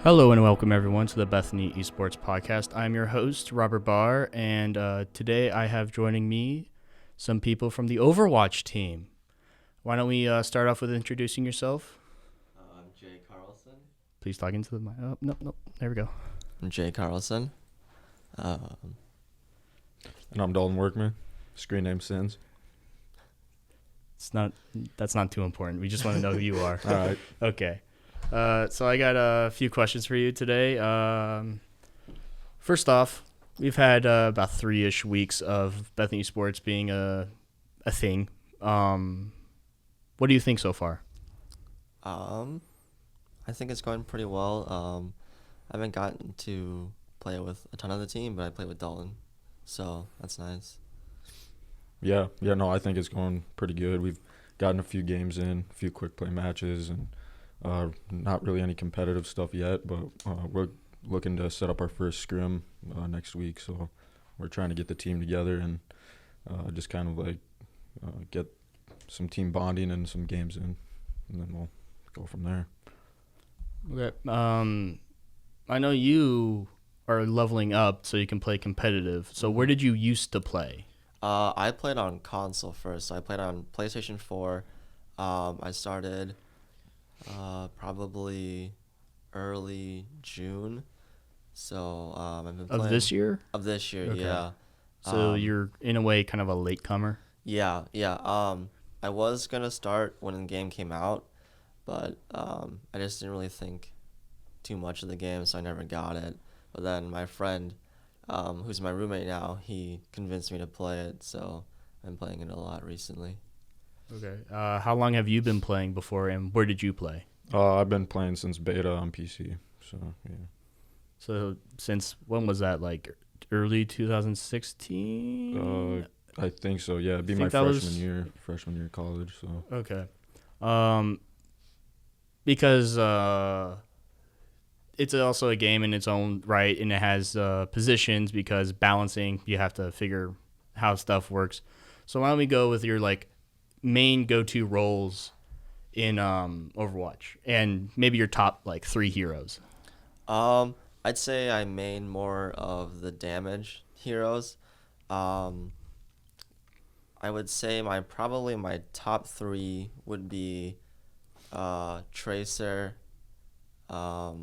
Hello and welcome everyone to the Bethany Esports podcast. I'm your host, Robert Barr, and today I have joining me some people from the Overwatch team. Why don't we start off with introducing yourself? I'm Jay Carlson. Please talk into the mic. Oh, no, there we go. I'm Jay Carlson. And I'm Dalton Werkman. Screen name Sins. That's not too important. We just want to know who you are. All right. Okay. So I got a few questions for you today. First off, we've had about 3-ish weeks of Bethany Esports being a thing. What do you think so far? I think it's going pretty well. I haven't gotten to play with a ton of the team, but I play with Dalton, so that's nice. Yeah, no, I think it's going pretty good. We've gotten a few games in, a few quick play matches, and not really any competitive stuff yet, but we're looking to set up our first scrim next week, so we're trying to get the team together and just kind of like get some team bonding and some games in, and then we'll go from there. Okay. I know you are leveling up so you can play competitive. So where did you used to play? I played on console first. So I played on PlayStation 4. I started probably early June. So I've been playing Of this year? Of this year, Okay. yeah. So you're, in a way, kind of a latecomer? Yeah. I was gonna start when the game came out, but I just didn't really think too much of the game, so I never got it. But then my friend, who's my roommate now, he convinced me to play it, so I'm playing it a lot recently. Okay. How long have you been playing before, and where did you play? I've been playing since beta on PC, so yeah. So since when was that, like early 2016? I think so, yeah. It'd be my freshman year of college, so. Okay. Because it's also a game in its own right, and it has positions because balancing, you have to figure how stuff works. So why don't we go with your like main go-to roles in Overwatch and maybe your top like 3 heroes? I'd say I main more of the damage heroes. I would say my top 3 would be Tracer. I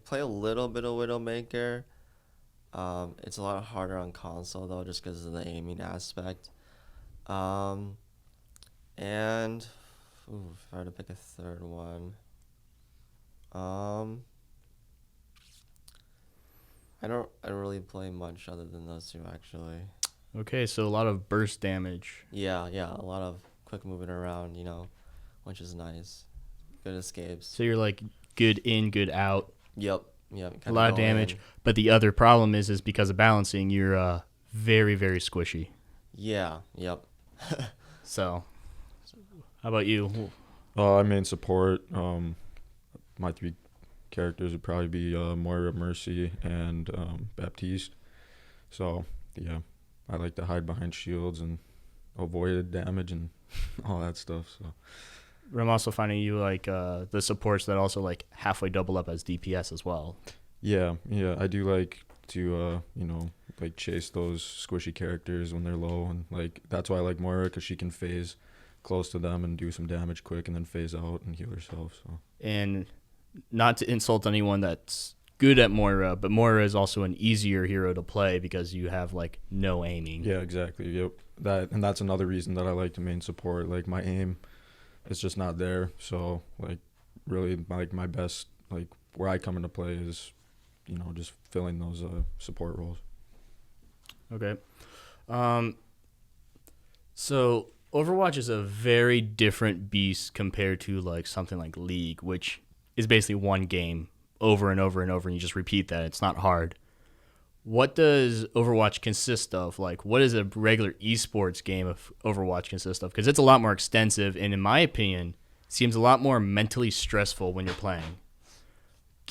play a little bit of Widowmaker. It's a lot harder on console though, just because of the aiming aspect. And if I were to pick a third one, I don't really play much other than those 2 actually. Okay, so a lot of burst damage. Yeah, a lot of quick moving around, which is nice. Good escapes. So you're like good in, good out. Yep. A lot of damage. But the other problem is because of balancing, you're very, very squishy. Yeah, yep. So, how about you? I main support. My 3 characters would probably be Moira, Mercy, and Baptiste. So, yeah, I like to hide behind shields and avoid damage and all that stuff. So, I'm also finding you like the supports that also like halfway double up as DPS as well. Yeah, I do like to like chase those squishy characters when they're low, and like that's why I like Moira, because she can phase close to them and do some damage quick and then phase out and heal herself. So, and not to insult anyone that's good at Moira, but Moira is also an easier hero to play because you have like no aiming. Yeah, exactly. Yep. That's another reason that I like to main support. Like my aim, it's just not there. So like really like my best, like where I come into play is, just filling those support roles. Okay. So Overwatch is a very different beast compared to like something like League, which is basically one game over and over and over, and you just repeat that. It's not hard. What does Overwatch consist of? Like, what does a regular esports game of Overwatch consist of? Because it's a lot more extensive, and in my opinion, seems a lot more mentally stressful when you're playing.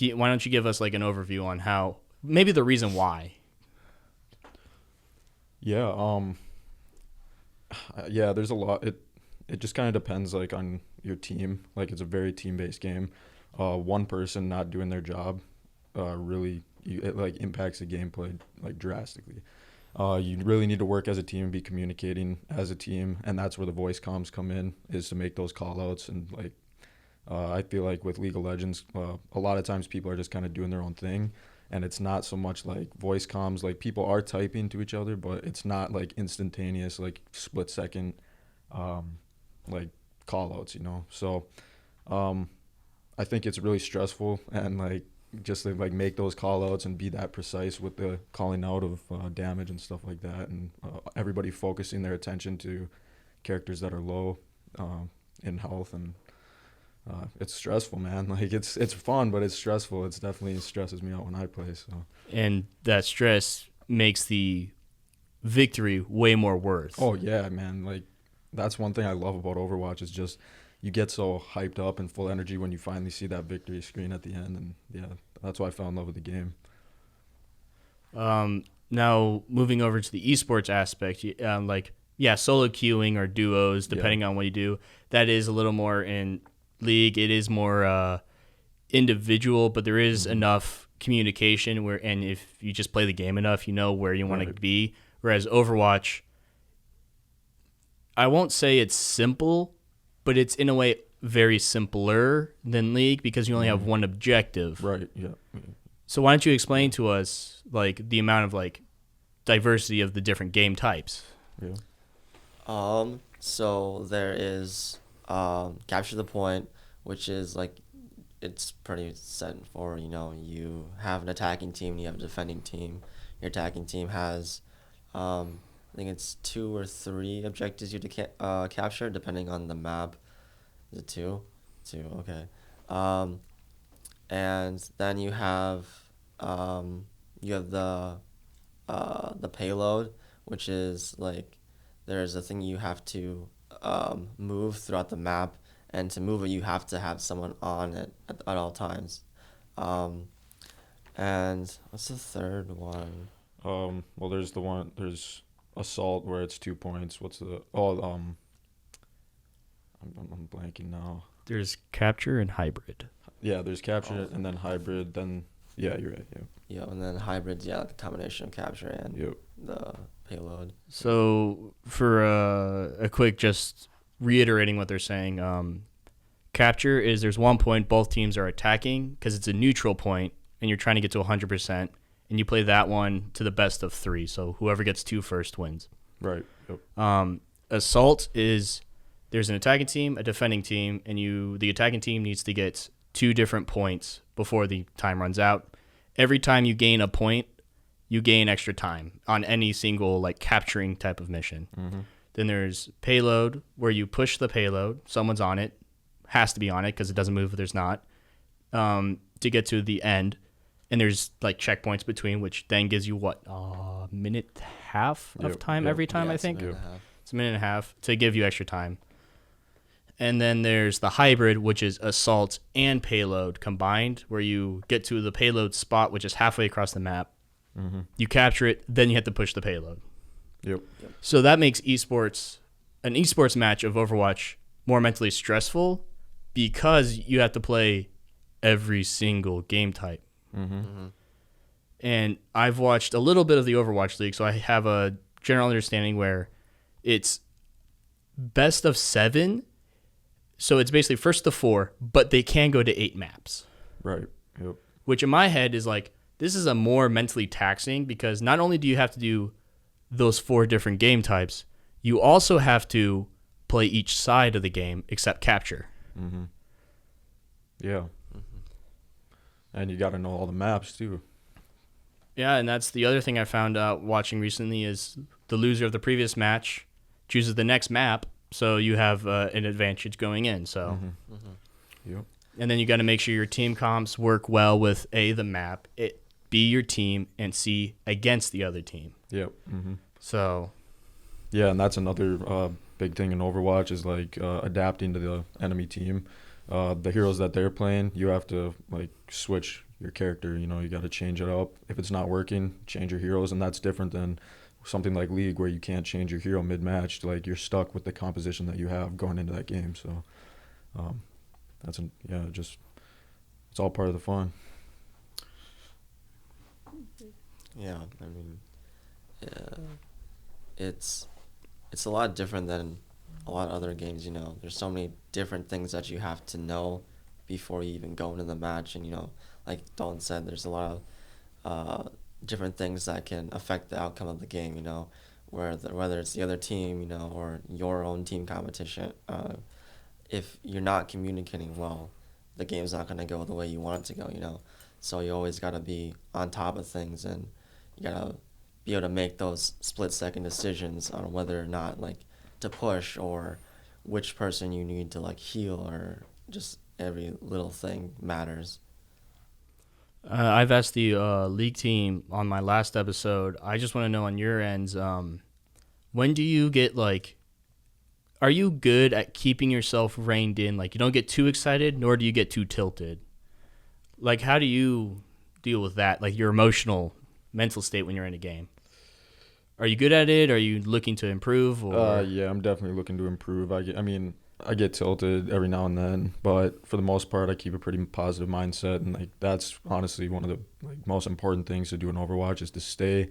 Why don't you give us like an overview on how, maybe the reason why? Yeah, there's a lot. it just kind of depends like on your team. Like it's a very team-based game. One person not doing their job really it like impacts the gameplay like drastically. You really need to work as a team and be communicating as a team, and that's where the voice comms come in, is to make those call outs. And like I feel like with League of Legends, a lot of times people are just kind of doing their own thing, and it's not so much like voice comms. Like people are typing to each other, but it's not like instantaneous, like split second, like call outs, you know. So I think it's really stressful, and like just to like make those call outs and be that precise with the calling out of damage and stuff like that, and everybody focusing their attention to characters that are low in health. And it's stressful, man. Like it's fun, but it's stressful. It's definitely stresses me out when I play. So, and that stress makes the victory way more worth. oh yeah, man. Like that's one thing I love about Overwatch, is just you get so hyped up and full energy when you finally see that victory screen at the end. And yeah, that's why I fell in love with the game. Now moving over to the esports aspect, solo queuing or duos, depending on what you do, that is a little more in League. It is more individual, but there is enough communication where, and if you just play the game enough, you know where you want to be. Whereas Overwatch, I won't say it's simple, but it's in a way very simpler than League, because you only have one objective. Right. Yeah. So why don't you explain to us like the amount of like diversity of the different game types? Yeah. So there is capture the point, which is like, it's pretty set and forward. You know, you have an attacking team, you have a defending team. Your attacking team has, I think it's 2 or 3 objectives you have to capture, depending on the map. Is it 2? 2, okay. And then you have the payload, which is like, there's a thing you have to move throughout the map, and to move it you have to have someone on it at all times. And what's the third one? Well, there's assault, where it's 2 points. What's the I'm blanking now. There's capture and hybrid. Yeah, there's capture and then hybrid. Then yeah, you're right. Yeah. Yeah, and then hybrids, like a combination of capture and the payload. So for a quick, just reiterating what they're saying, capture is there's 1 point, both teams are attacking because it's a neutral point, and you're trying to get to 100%, and you play that one to the best of 3. So whoever gets 2 first wins. Right. Yep. Assault is there's an attacking team, a defending team, and the attacking team needs to get 2 different points before the time runs out. Every time you gain a point, you gain extra time on any single like capturing type of mission. Mm-hmm. Then there's payload, where you push the payload. Someone's on it, has to be on it because it doesn't move if there's not, to get to the end. And there's like checkpoints between, which then gives you a minute and a half of time every time, I think. It's a minute and a half to give you extra time. And then there's the hybrid, which is assault and payload combined, where you get to the payload spot, which is halfway across the map. Mm-hmm. You capture it, then you have to push the payload. Yep. So that makes an esports match of Overwatch more mentally stressful, because you have to play every single game type. Mm-hmm. Mm-hmm. And I've watched a little bit of the Overwatch League, so I have a general understanding where it's best of 7. So it's basically first to 4, but they can go to 8 maps. Right. Yep. Which in my head is like, this is a more mentally taxing, because not only do you have to do those 4 different game types, you also have to play each side of the game except capture. Mm-hmm. Yeah. Mm-hmm. And you got to know all the maps too. Yeah, and that's the other thing I found out watching recently, is the loser of the previous match chooses the next map, so you have an advantage going in. So, Yep. And then you got to make sure your team comps work well with A, the map, B, your team, and C, against the other team. Yep. Mm-hmm. So, yeah, and that's another big thing in Overwatch, is like adapting to the enemy team. The heroes that they're playing, you have to like switch your character. You know, you got to change it up. If it's not working, change your heroes, and that's different than something like League where you can't change your hero mid-match. Like, you're stuck with the composition that you have going into that game. So just it's all part of the fun. Yeah, I mean, it's a lot different than a lot of other games. There's so many different things that you have to know before you even go into the match, and like Dalton said, there's a lot of different things that can affect the outcome of the game. Whether it's the other team, or your own team competition. If you're not communicating well, the game's not gonna go the way you want it to go. So you always gotta be on top of things, and you gotta be able to make those split-second decisions on whether or not to push, or which person you need to heal, or just every little thing matters. I've asked the league team on my last episode. I just want to know on your ends, when do you get are you good at keeping yourself reined in? You don't get too excited, nor do you get too tilted. How do you deal with that? Your emotional, mental state when you're in a game. Are you good at it? Are you looking to improve? Or? Yeah, I'm definitely looking to improve. I get tilted every now and then, but for the most part, I keep a pretty positive mindset, and that's honestly one of the most important things to do in Overwatch is to stay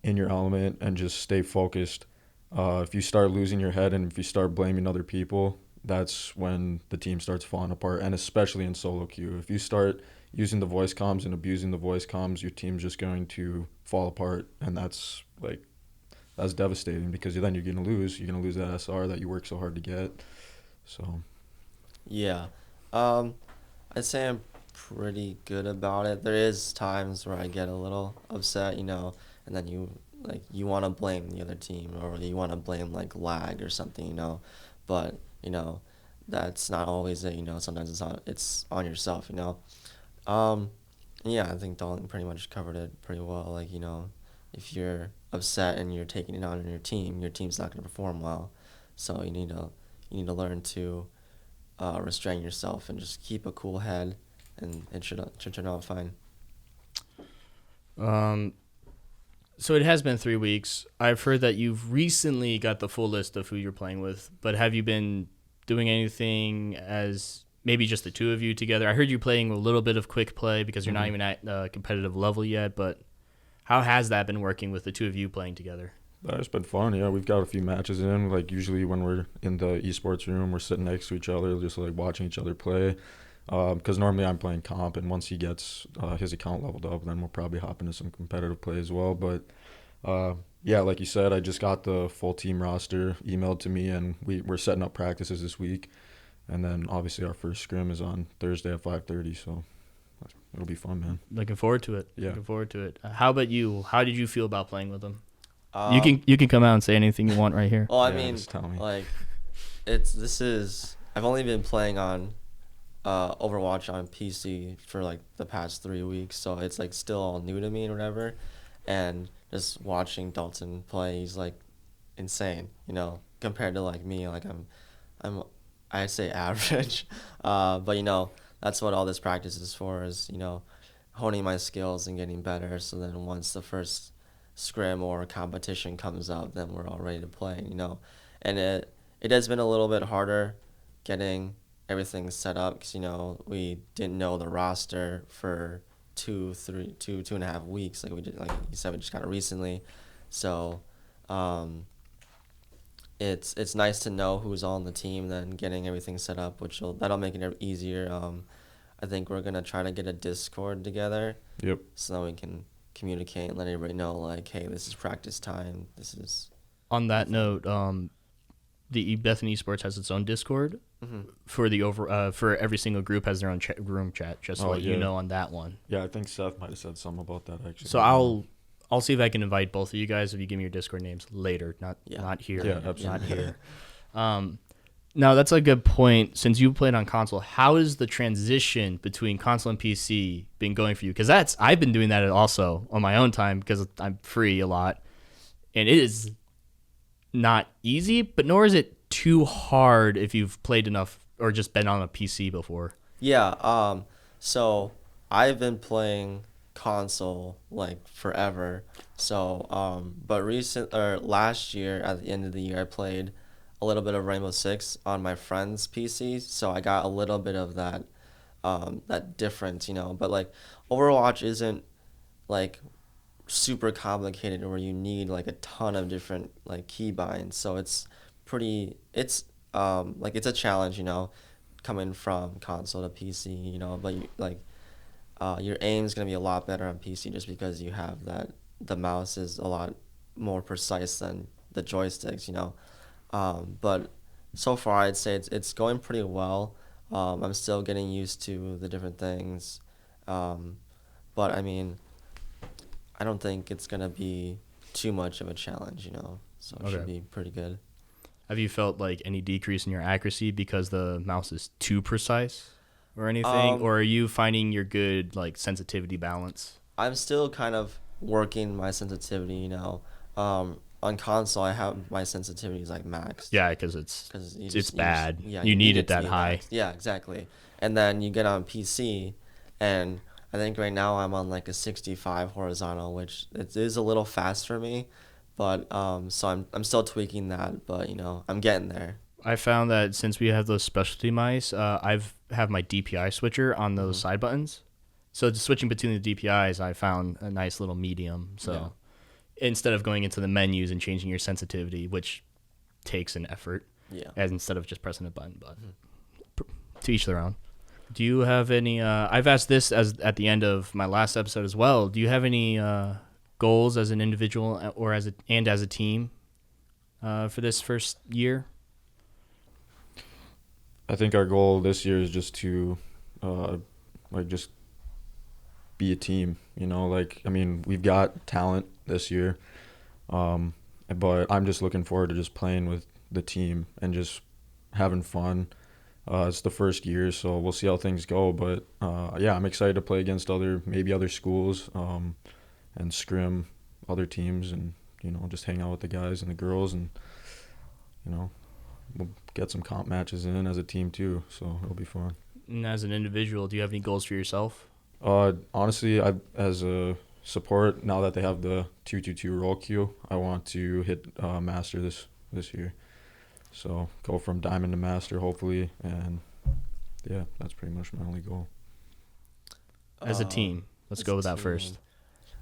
in your element and just stay focused. If you start losing your head and if you start blaming other people, that's when the team starts falling apart, and especially in solo queue. If you start using the voice comms and abusing the voice comms, your team's just going to fall apart, and that's devastating because then you're going to lose. You're going to lose that SR that you work so hard to get. So, yeah, I'd say I'm pretty good about it. There is times where I get a little upset, and then you want to blame the other team, or you want to blame lag or something, but that's not always it. Sometimes it's on yourself. Yeah, I think Dalton pretty much covered it pretty well. If you're upset and you're taking it out on your team's not going to perform well. So you need to learn to restrain yourself and just keep a cool head, and it should turn out fine. So it has been 3 weeks. I've heard that you've recently got the full list of who you're playing with, but have you been doing anything as maybe just the two of you together? I heard you playing a little bit of quick play because you're not even at competitive level yet, but how has that been working with the two of you playing together? It's been fun. Yeah, we've got a few matches in. Usually when we're in the esports room, we're sitting next to each other, just watching each other play. Because normally I'm playing comp, and once he gets his account leveled up, then we'll probably hop into some competitive play as well. But yeah, like you said, I just got the full team roster emailed to me, and we're setting up practices this week. And then obviously our first scrim is on Thursday at 5:30, so it'll be fun, man. Looking forward to it. Yeah. Looking forard to it. How about you? How did you feel about playing with him? You can come out and say anything you want right here. Well, I Yeah, mean, just tell me. I've only been playing on Overwatch on PC for the past 3 weeks, so it's still all new to me and whatever. And just watching Dalton play, he's insane, compared to me. I'd say average, but that's what all this practice is for, is honing my skills and getting better. So then once the first scrim or competition comes up, then we're all ready to play. And it has been a little bit harder getting everything set up because we didn't know the roster for 2.5 weeks, we did, like you said, we just got it recently. So it's nice to know who's on the team, then getting everything set up, that'll make it easier. I think we're gonna try to get a Discord together. Yep. So that we can communicate and let everybody know hey, this is practice time. This is. On that note, the Bethany Esports has its own Discord. For for every single group has their own room chat, just to let you know on that one. Yeah, I think Seth might have said something about that actually. So I'll see if I can invite both of you guys if you give me your Discord names later, not here. Yeah, absolutely. Not here. Now that's a good point. Since you played on console, how is the transition between console and PC been going for you? Because I've been doing that also on my own time because I'm free a lot, and it is not easy, but nor is it too hard if you've played enough or just been on a PC before. Yeah. So I've been playing console like forever. So but last year at the end of the year I played a little bit of Rainbow Six on my friend's PC, so I got a little bit of that difference, But like Overwatch isn't like super complicated where you need like a ton of different like keybinds, so it's like it's a challenge, coming from console to PC, but your aim's gonna be a lot better on PC just because you have the mouse is a lot more precise than the joysticks, but so far I'd say it's going pretty well. I'm still getting used to the different things, but I mean, I don't think it's gonna be too much of a challenge, so it should be pretty good. Have you felt like any decrease in your accuracy because the mouse is too precise or anything? Or are you finding your good like sensitivity balance? I'm still kind of working my sensitivity, on console I have my sensitivities like maxed. Yeah, because it's bad. You need it that high. Maxed. Yeah, exactly. And then you get on PC, and I think right now I'm on like a 65 horizontal, which it is a little fast for me. But so I'm still tweaking that, but I'm getting there. I found that since we have those specialty mice, I've have my DPI switcher on those side buttons. So just switching between the DPIs, I found a nice little medium. So instead of going into the menus and changing your sensitivity, which takes an effort, as instead of just pressing a button, but to each their own. Do you have any? I've asked this at the end of my last episode as well. Do you have any goals as an individual or as a team for this first year? I think our goal this year is just to just be a team. We've got talent this year, but I'm just looking forward to just playing with the team and just having fun. It's the first year, so we'll see how things go. But I'm excited to play against other schools, and scrim other teams, and just hang out with the guys and the girls, and we'll get some comp matches in as a team too. So it'll be fun. And as an individual, do you have any goals for yourself? Honestly, as a support, now that they have the 222 roll queue, I want to hit master this year. So go from diamond to master, hopefully, and that's pretty much my only goal. As a team, let's go with that first.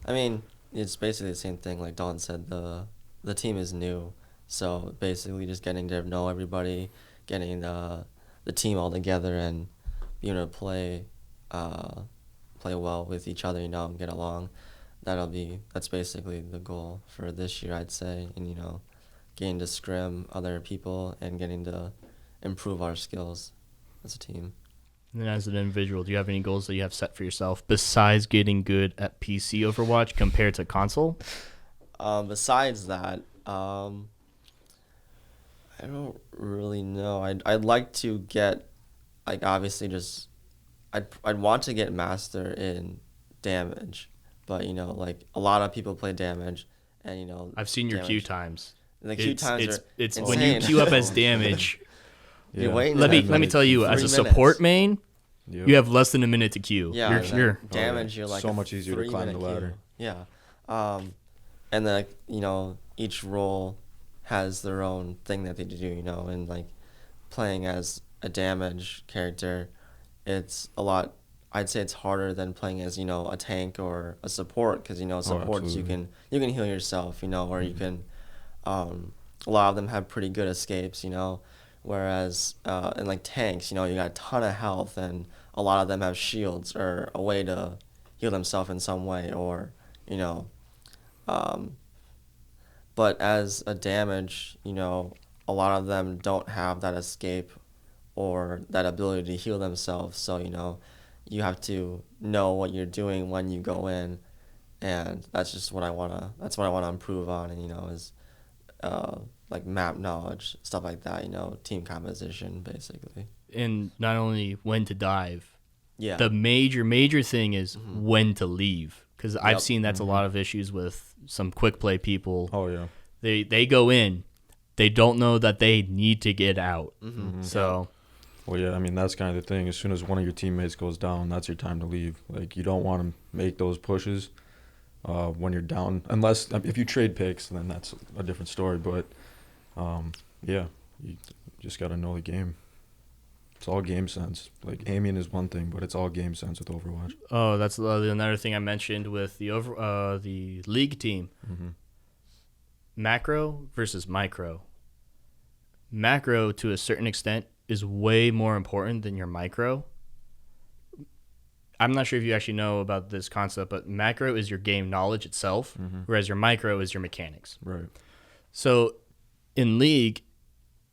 I mean, it's basically the same thing. Like Dalton said, the team is new, so basically just getting to know everybody, getting the team all together, and being able to play well with each other, and get along. That's basically the goal for this year, I'd say, and getting to scrim other people and getting to improve our skills as a team. And then as an individual, do you have any goals that you have set for yourself besides getting good at PC Overwatch compared to console? Besides that, I don't really know. I'd like to get, like, obviously just, I'd want to get master in damage, but like a lot of people play damage, and I've seen your queue times. The queue times are insane. When you queue up as damage. You're waiting. Let me tell you, as a support main, you have less than a minute to queue. Yeah, you're damage. You're like so much easier to climb the ladder. Queue. Yeah, and then each role has their own thing that they do. And like playing as a damage character, it's a lot. I'd say it's harder than playing as a tank or a support, because supports you can heal yourself, or you can. A lot of them have pretty good escapes, whereas in like tanks, you got a ton of health, and a lot of them have shields or a way to heal themselves in some way, or but as a damage, a lot of them don't have that escape or that ability to heal themselves, so you have to know what you're doing when you go in, and that's just what I wanna improve on, and is like map knowledge, stuff like that, team composition, basically. And not only when to dive, yeah, the major thing is when to leave, because I've seen that's a lot of issues with some quick play people. Oh yeah, they go in, they don't know that they need to get out. So Well, yeah, I mean, that's kind of the thing. As soon as one of your teammates goes down, that's your time to leave. Like, you don't want to make those pushes when you're down. Unless, if you trade picks, then that's a different story. But, yeah, you just got to know the game. It's all game sense. Like, aiming is one thing, but it's all game sense with Overwatch. Oh, that's another thing I mentioned with the league team. Mm-hmm. Macro versus micro. Macro, to a certain extent, is way more important than your micro. I'm not sure if you actually know about this concept, but macro is your game knowledge itself, whereas your micro is your mechanics. Right. So in League,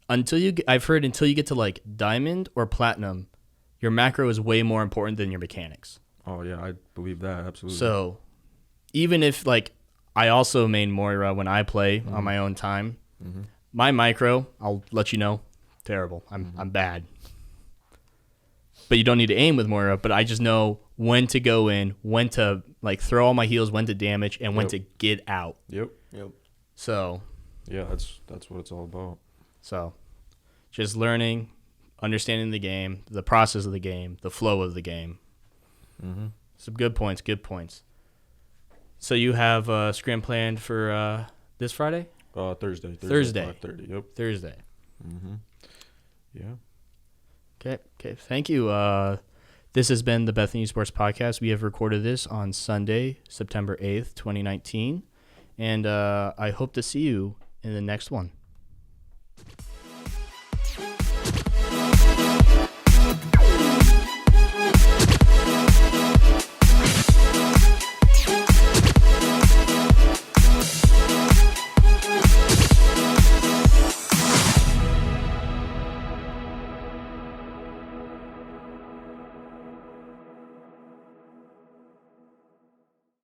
I've heard until you get to like Diamond or Platinum, your macro is way more important than your mechanics. Oh, yeah, I believe that, absolutely. So even if like I also main Moira when I play on my own time, my micro, I'll let you know, terrible. I'm bad. But you don't need to aim with Moira, but I just know when to go in, when to like throw all my heals, when to damage, and when to get out. Yep. So Yeah, that's what it's all about. So just learning, understanding the game, the process of the game, the flow of the game. Some good points. So you have a scrim planned for this Friday? Thursday. Thursday. 5:30, yep. Thursday. Yeah. Okay. Thank you. This has been the Bethany Esports podcast. We have recorded this on Sunday, September 8th, 2019. And I hope to see you in the next one.